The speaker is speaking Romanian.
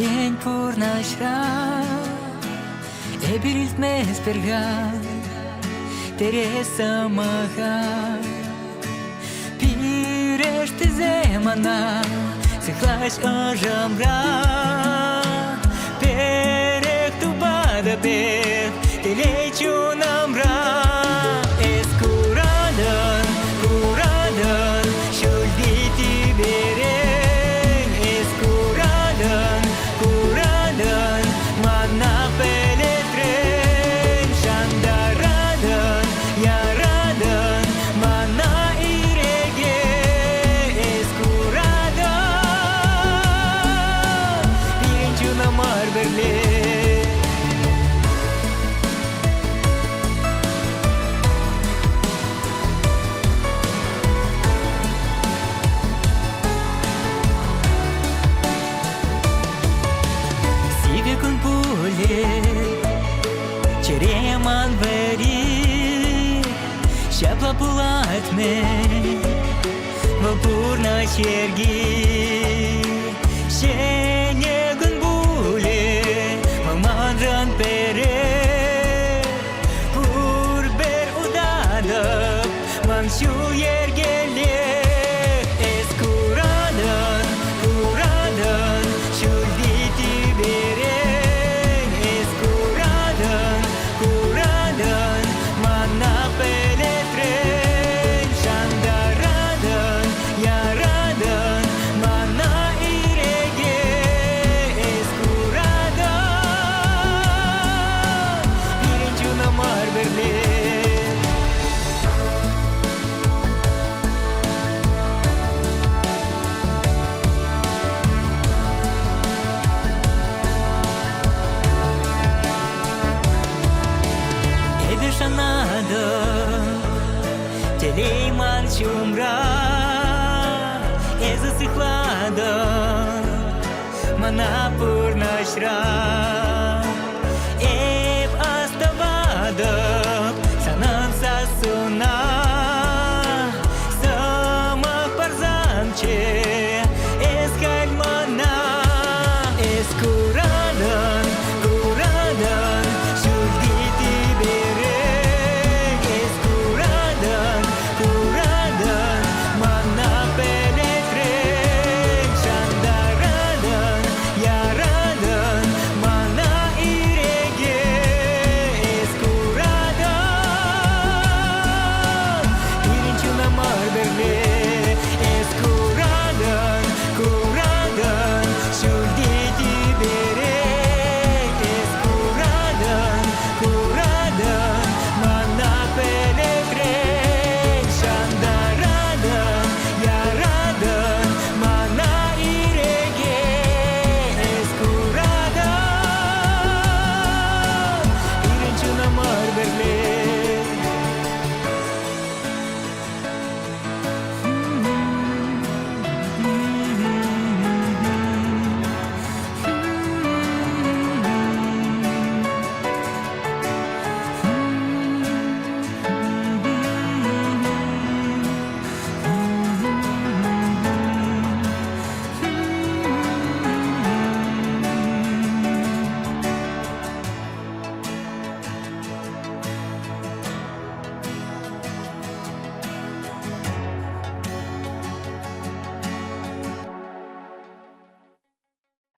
Dien purnashra Ebirilt mesperga Teresa maha Pirește zemana Se hlași ajamra Perek tu bada pet Teleciu namra Escuradan, curadan Șulditi beren Escuradan, curadan Mana peletren Şandaradan, yaradan Mana irege Escuradan Pirinçuna marberle Con pule Cereman veri Șapla pulat me Vapurna șergi Șenie con bule Mamandran pere Purber udadă Mam șu iergele Escuradan, curadan Șulditi bere Nada Телейман чумра Эза сихлада Мана пурнашра